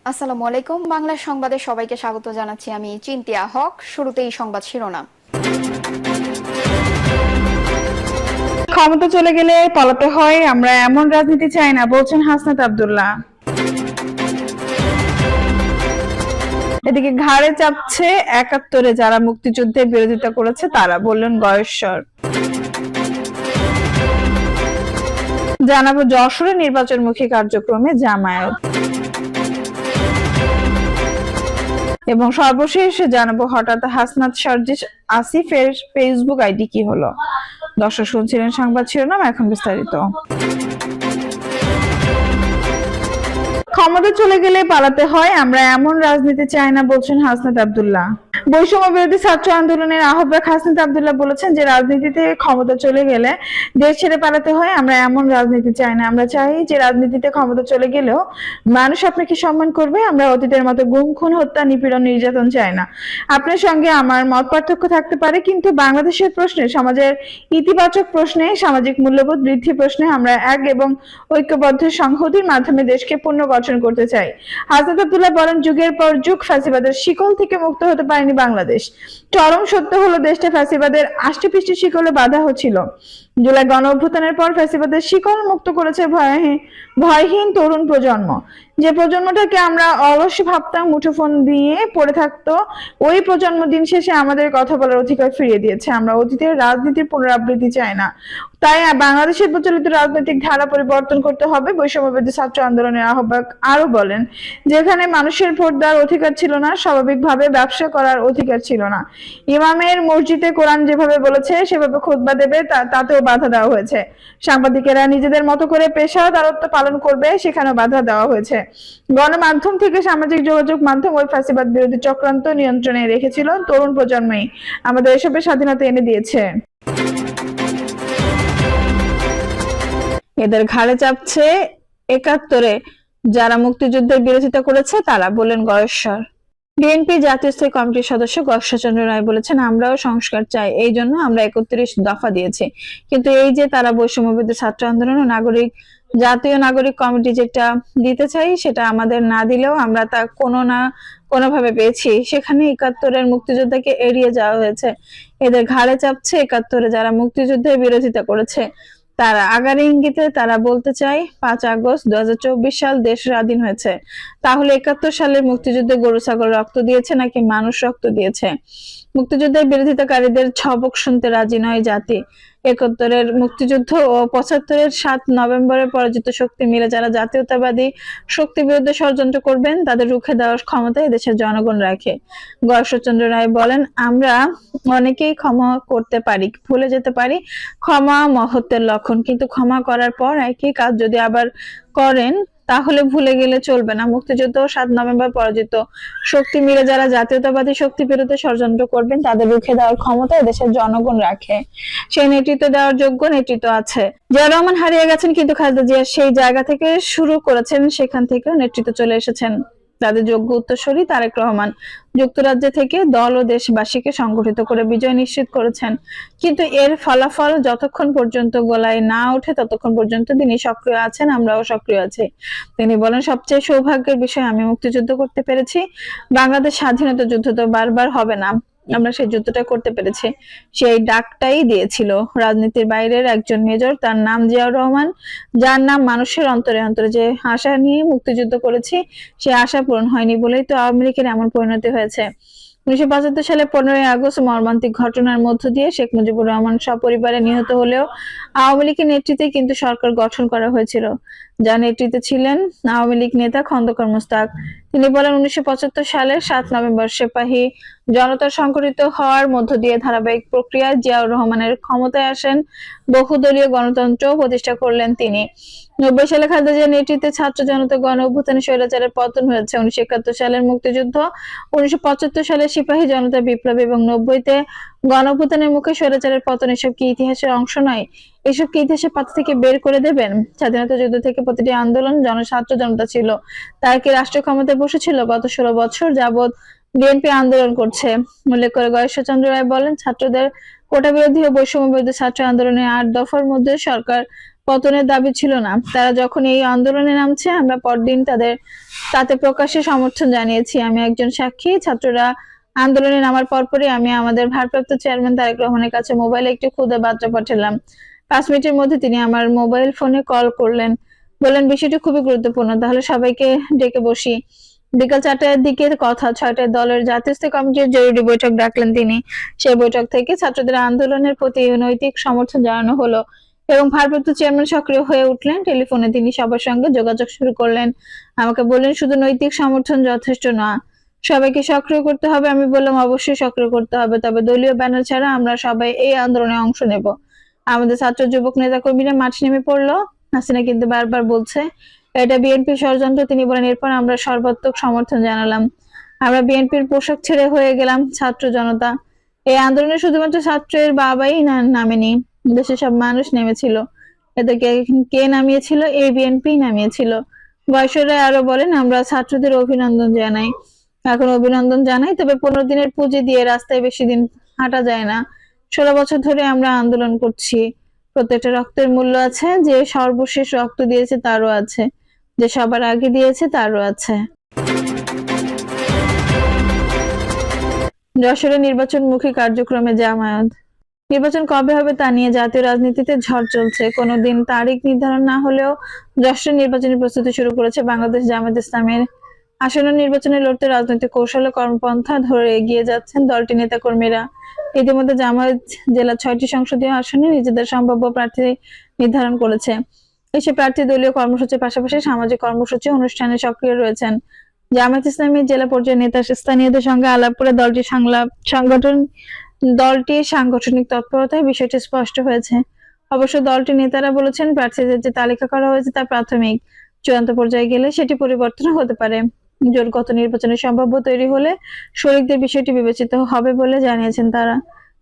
আসসালামু আলাইকুম। বাংলা সংবাদে সবাইকে স্বাগত জানাচ্ছি। আমি চিন্তিয়া হক। শুরুতেই সংবাদ শিরোনাম। ক্ষমতা চলে গেলে পালাতে হয়, আমরা এমন রাজনীতি চাই না, বলছেন হাসনাত আব্দুল্লাহ। এদিকে ঘাড়ে চাপছে ৭১-এ যারা মুক্তিযুদ্ধের বিরোধিতা করেছে তারা, বললেন গয়েশ্বর। জানাবো যশোরে নির্বাচনমুখী কার্যক্রমে জামায়াত, এবং সর্বশেষ জানাবো হঠাৎ হাসনাত সার্জিস আসিফের ফেসবুক আইডি কি হলো। দর্শক শুনছিলেন সংবাদ শিরোনাম, এখন বিস্তারিত। ক্ষমতা চলে গেলে পালাতে হয়, আমরা এমন রাজনীতি চাই না, বলছেন হাসনাত আব্দুল্লাহ। বৈষম্য বিরোধী ছাত্র আন্দোলনের আহ্বায়ক হাসনাত আব্দুল্লাহ বলেছেন যে রাজনীতিতে ক্ষমতা চলে গেলে দেশ ছেড়ে পালাতে হয়, আমরা এমন রাজনীতি চাই না। আমরা চাই যে রাজনীতিতে ক্ষমতা চলে গেলেও মানুষ আপনাকে সম্মান করবে। আমরা অতীতের মতো গুম খুন হত্যা নিপীড়ন নির্যাতন চাই না। আপনার সঙ্গে আমার মত পার্থক্য থাকতে পারে, কিন্তু বাংলাদেশের প্রশ্নে, সমাজের ইতিবাচক প্রশ্নে, সামাজিক মূল্যবোধ বৃদ্ধি প্রশ্নে আমরা এক এবং ঐক্যবদ্ধ সংহতির মাধ্যমে দেশকে পুনর্গঠন করতে চাই। হাসনাত আব্দুল্লাহ বলেন, যুগের পর যুগ ফ্যাসিবাদের শিকল থেকে মুক্ত হতে পারেনি বাংলাদেশ। চরম সত্য হলো দেশটা ফ্যাসিবাদের আষ্টেপৃষ্ঠে শিকলে বাঁধা হচ্ছিল। জুলাই গণ অভ্যুত্থানের পর ফ্যাসিবাদের শিকল মুক্ত করেছে ভয়হীন তরুণ প্রজন্ম। যে প্রজন্মটাকে আমরা অলস ভাবতাম, মুঠোফোন দিয়ে পড়ে থাকতো, ওই প্রজন্ম দিন শেষে আমাদের কথা বলার অধিকার ফিরিয়ে দিয়েছে। আমরা অতীতের রাজনীতির পুনরাবৃত্তি চাই না। তাই বাংলাদেশের প্রচলিত রাজনৈতিক ধারা পরিবর্তন করতে হবে। বৈষম্যবিরোধী ছাত্র আন্দোলনের আহ্বায়ক আরো বলেন, যেখানে মানুষের ভোট দেওয়ার অধিকার ছিল না, স্বাভাবিকভাবে ব্যবসা করার অধিকার ছিল না। ইমামের মসজিদে কোরআন যেভাবে বলেছে সেভাবে খুতবা দেবে, তাতেও বাধা দেওয়া হয়েছে। সাংবাদিকেরা নিজেদের মতো করে পেশাদারত্ব পালন করবে, সেখানেও বাধা দেওয়া হয়েছে। গণমাধ্যম থেকে সামাজিক যোগাযোগ মাধ্যম ওই ফ্যাসিবাদ বিরোধী চক্রান্ত নিয়ন্ত্রণে রেখেছিল তরুণ প্রজন্মই আমাদের এসবের স্বাধীনতা এনে দিয়েছে। এদের ঘাড়ে চাপছে ৭১-এ যারা মুক্তিযুদ্ধের বিরোধিতা করেছে তারা, বললেন গয়েশ্বর। বিএনপি জাতীয় স্থায়ী কমিটির সদস্য গয়েশ্বরচন্দ্র রায় বলেছেন, আমরাও সংস্কার চাই, এই জন্য আমরা ৩১ দফা দিয়েছি। কিন্তু এই যে তারা বৈষম্যবিরোধী ছাত্র আন্দোলন ও জাতীয় নাগরিক কমিটি যেটা দিতে চাই সেটা আমাদের না দিলেও আমরা তা কোনো না কোনোভাবে পেয়েছি। সেখানে ৭১-এর মুক্তিযোদ্ধাকে এড়িয়ে যাওয়া হয়েছে। এদের ঘাড়ে চাপছে ৭১-এ যারা মুক্তিযুদ্ধের বিরোধিতা করেছে তারা। আগামী ইঙ্গিতে তারা বলতে চাই, ৫ আগস্ট ২০২৪ সাল দেশ স্বাধীন হয়েছে, তাহলে ৭১ সালের মুক্তিযুদ্ধে গরু ছাগল রক্ত দিয়েছে নাকি মানুষ রক্ত দিয়েছে? মুক্তিযুদ্ধের বিরোধিতাকারীদের ছবক শুনতে রাজি নয় জাতি। ৭১-এর মুক্তিযুদ্ধ ও ৭৫-এর ৭ নভেম্বরের পরাজিত শক্তি মিলে যারা জাতীয়তাবাদী শক্তির বিরুদ্ধে ষড়যন্ত্র করবেন তাদের রুখে দেওয়ার ক্ষমতা এদেশের জনগণ রাখে। গয়েশ্বরচন্দ্র রায় বলেন, আমরা অনেকেই ক্ষমা করতে পারি, ভুলে যেতে পারি, ক্ষমা মহত্বের লক্ষণ, কিন্তু ক্ষমা করার পর একই কাজ যদি আবার করেন তাহলে ভুলে গেলে চলবে না। মুক্তিযুদ্ধ ও ৭ নভেম্বর পরাজিত শক্তি মিলে যারা জাতীয়তাবাদী শক্তির বিরুদ্ধে ষড়যন্ত্র করবেন তাদের রুখে দেওয়ার ক্ষমতা এদেশের জনগণ রাখে। সেই নেতৃত্ব দেওয়ার যোগ্য নেতৃত্ব আছে। জিয়া রহমান হারিয়ে গেছেন, কিন্তু খালেদা জিয়া সেই জায়গা থেকে শুরু করেছেন, সেখান থেকে নেতৃত্ব চলে এসেছেন তাদের যোগ্য উত্তরসূরি তারেক রহমান। যুক্তরাজ্য থেকে দল ও দেশবাসীকে সংগঠিত করে বিজয় নিশ্চিত করেছেন, কিন্তু এর ফলাফল যতক্ষণ পর্যন্ত গলায় না ওঠে ততক্ষণ পর্যন্ত তিনি সক্রিয় আছেন, আমরাও সক্রিয় আছি। তিনি বলেন, সবচেয়ে সৌভাগ্যের বিষয় আমি মুক্তিযুদ্ধ করতে পেরেছি। বাংলাদেশ স্বাধীনতা যুদ্ধ তো বারবার হবে না, আমরা সেই যুদ্ধটা করতে পেরেছি। সেই ডাকটাই দিয়েছিল রাজনীতির বাইরের একজন মেজর, তার নাম জিয়াউর রহমান, যার নাম মানুষের অন্তরে অন্তরে যে আশা নিয়ে মুক্তিযুদ্ধ করেছি সে আশা পূরণ হয়নি বলেই তো আওয়ামী লীগের এমন পরিণতি হয়েছে। ১৯৭৫ সালে ১৫ই আগস্ট মর্মান্তিক ঘটনার মধ্য দিয়ে শেখ মুজিবুর রহমান সপরিবারে নিহত হলেও আওয়ামী লীগের নেতৃত্বে কিন্তু সরকার গঠন করা হয়েছিল, যার নেতৃত্বে ছিলেন আওয়ামী লীগ নেতা খন্দকার মোশতাক। তিনি বলেন, ১৯৭৫ সালের ৭ নভেম্বর সিপাহী জনতার সংগঠিত হওয়ার মধ্য দিয়ে ধারাবাহিক প্রক্রিয়ায় জিয়াউর রহমানের ক্ষমতায় আসেন, বহুদলীয় গণতন্ত্র প্রতিষ্ঠা করলেন তিনি। ৯০ সালে খালেদা জিয়ার নেতৃত্বে ছাত্র জনতা গণ অভ্যুত্থানে স্বৈরাচারের পতন হয়েছে। ১৯৭১ সালের মুক্তিযুদ্ধ, ১৯৭৫ সালে সিপাহী জনতা বিপ্লব এবং ৯০-তে গণ অভ্যুত্থানের মুখে স্বৈরাচারের পতন, এসব কি ইতিহাসের অংশ নয়? এসব কি ইতিহাসের পাতা থেকে বের করে দেবেন? স্বাধীনতা যুদ্ধ থেকে প্রতিটি আন্দোলন ছাত্র জনতা ছিল, তার কি রাষ্ট্র ক্ষমতায় বসেছিল? গত ১৬ বছর যাবৎ বিএনপি আন্দোলন করছে। উল্লেখ করে গয়েশ্বরচন্দ্র রায় বলেন, ছাত্রদের কোটা বিরোধী ও বৈষম্য বিরোধী ছাত্র আন্দোলনের ৮ দফার মধ্যে সরকার পতনের দাবি ছিল না। তারা যখন এই আন্দোলনে নামছে আমরা পরদিন তাতে প্রকাশ্যে সমর্থন জানিয়েছি। আমি একজন সাক্ষী। ছাত্ররা আন্দোলনে নামার পরপরই আমি আমাদের ভারপ্রাপ্ত চেয়ারম্যান তারেক রহমানের কাছে মোবাইলে একটি ক্ষুদা বার্তা পাঠালাম। 5 মিনিটের মধ্যে তিনি আমার মোবাইল ফোনে কল করলেন, বললেন বিষয়টি খুবই গুরুত্বপূর্ণ, তাহলে সবাইকে ডেকে বসি। বিকাল 4টার দিকে কথা, 6টায় দলের জাতীয় স্থায়ী কমিটির জরুরি বৈঠক ডাকলেন তিনি। সেই বৈঠক থেকে ছাত্রদের আন্দোলনের প্রতি নৈতিক সমর্থন জানানো হলো এবং ভারপ্রাপ্ত চেয়ারম্যান সক্রিয় হয়ে উঠলেন। টেলিফোনে তিনি সবার সঙ্গে যোগাযোগ শুরু করলেন। আমাকে বললেন শুধু নৈতিক সমর্থন যথেষ্ট না, সবাইকে সক্রিয় করতে হবে। আমি বললাম অবশ্যই সক্রিয় করতে হবে, তবে দলীয় ব্যানার ছাড়া আমরা সবাই এই আন্দোলনে অংশ নেব। আমাদের ছাত্র যুবক নেতা কর্মীরা মাঠে নেমে পড়লো। হাসিনা কিন্তু বারবার বলছে এটা বিএনপি ষড়যন্ত্র। তিনি বলেন এরপর আমরা সর্বাত্মক সমর্থন জানালাম। আমরা বিএনপির পোশাক ছেড়ে হয়ে গেলাম ছাত্র জনতা। এই আন্দোলনে শুধুমাত্র ছাত্রের বাবাই নামেনি, দেশের সব মানুষ নেমেছিল। এদেরকে কে নামিয়েছিল? এই বিএনপি নামিয়েছিল। বয়সরা আরো বলেন আমরা ছাত্রদের অভিনন্দন জানাই। এখন অভিনন্দন জানাই, তবে 15 দিনের পুঁজি দিয়ে রাস্তায় বেশি দিন হাঁটা যায় না। 16 বছর ধরে আমরা আন্দোলন করছি। প্রত্যেকটা রক্তের মূল্য আছে, যে সর্বশেষ রক্ত দিয়েছে তারও আছে, যে সবার আগে দিয়েছে তারও আছে। যশোরে নির্বাচনমুখী কার্যক্রমে জামায়াত। নির্বাচন কবে হবে তা নিয়ে জাতীয় রাজনীতিতে ঝড় চলছে। কোনোদিন তারিখ নির্ধারণ না হলেও যশোরে নির্বাচনী প্রস্তুতি শুরু করেছে বাংলাদেশ জামায়াত ইসলামের। আসন্ন নির্বাচনে লড়তে রাজনৈতিক কৌশল ও কর্মপন্থা ধরে এগিয়ে যাচ্ছেন দলটির নেতাকর্মীরা। ইতিমধ্যে জামায়াত জেলা 6টি সংসদীয় আসনে নিজেদের সম্ভাব্য প্রার্থী নির্ধারণ করেছে। এসব প্রার্থী দলীয় কর্মসূচির পাশাপাশি সামাজিক কর্মসূচি অনুষ্ঠানে সক্রিয় রয়েছেন। জামায়াত ইসলামী জেলা পর্যায়ের নেতা স্থানীয়দের সঙ্গে আলাপ করে দলটির সাংগঠনিক তৎপরতায় বিষয়টি স্পষ্ট হয়েছে। অবশ্য দলটির নেতারা বলেছেন প্রার্থীদের যে তালিকা করা হয়েছে তা প্রাথমিক, চূড়ান্ত পর্যায়ে গেলে সেটি পরিবর্তন হতে পারে। জোটগত নির্বাচনের সম্ভাব্য তৈরি হলে শরিকদের বিষয়টি বিবেচিত হবে বলে জানিয়েছেন তারা।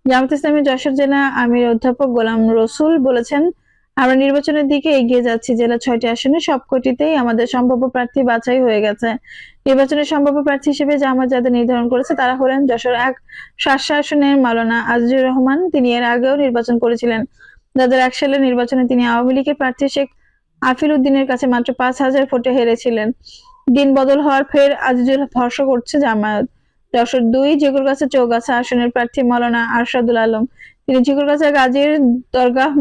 জামায়াত ইসলামী যশোর জেলা আমির অধ্যাপক গোলাম রসুল বলেছেন আমরা নির্বাচনের দিকে এগিয়ে যাচ্ছি। জেলা 6টি আসনে সবকটিতেই আমাদের সম্ভাব্য প্রার্থী বাছাই হয়ে গেছে। নির্বাচনের সম্ভাব্য প্রার্থী হিসেবে জামায়াত যাদের নির্ধারণ করেছে তারা হলেন যশোর 1 শার্শা আসনের মাওলানা আজিজুর রহমান। তিনি এর আগেও নির্বাচন করেছিলেন। 2001 সালের নির্বাচনে তিনি আওয়ামী লীগের প্রার্থী শেখ আফিল উদ্দিনের কাছে মাত্র 5000 ভোটে হেরেছিলেন। দিন বদল হওয়ার ফের আজিজুল ভরসা করছে জামায়াত। যশোর 2 ঝিকুরগাছা চৌগাছা আসনের প্রার্থী মাওলানা আরশাদুল আলম। তিনি ঝিকুরগাছা গাজীর দরগাহ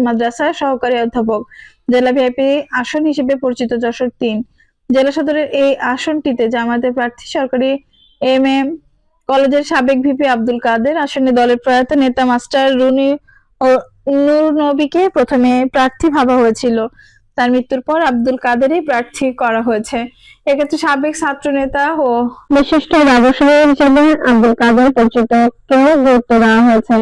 মাদ্রাসার সহকারী অধ্যাপক। জেলা ভিআইপি আসন হিসেবে পরিচিত যশোর 3 জেলা সদরের এই আসনটিতে জামায়াতের প্রার্থী সরকারি এম.এ. কলেজের সাবেক ভিপি আব্দুল কাদের। আসনে দলের প্রয়াত নেতা মাস্টার রুনি ও নূর নবীকে প্রথমে প্রার্থী ভাবা হয়েছিল। তার মৃত্যুর পর আব্দুল কাদেরই প্রার্থী করা হয়েছে। এক্ষেত্রে সাবেক ছাত্র নেতা ও বিশিষ্ট ব্যবসায়ী হিসেবে আব্দুল কাদের পরিচিতকেও গুরুত্ব দেওয়া হয়েছে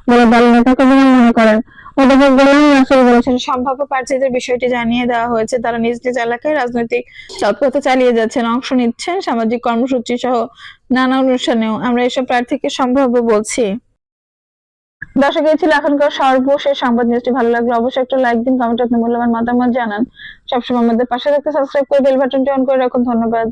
বলে দলের নেতাকর্মীরা মনে করেন। অধ্যাপক গোলাম রসুল বলেছেন সম্ভাব্য প্রার্থীদের বিষয়টি জানিয়ে দেওয়া হয়েছে। তারা নিজ নিজ এলাকায় রাজনৈতিক তৎপরতা চালিয়ে যাচ্ছেন, অংশ নিচ্ছেন সামাজিক কর্মসূচি সহ নানা অনুষ্ঠানেও। আমরা এসব প্রার্থীকে সম্ভাব্য বলছি। দর্শক, এই ছিল এখনকার সর্বশেষ সংবাদ। নিউজটি ভালো লাগলে অবশ্যই একটা লাইক দিন, কমেন্টে আপনার মূল্যবান মতামত জানান। সবসময় আমাদের পাশে থাকতে সাবস্ক্রাইব করে বেল বাটনটি অন করে রাখুন। ধন্যবাদ।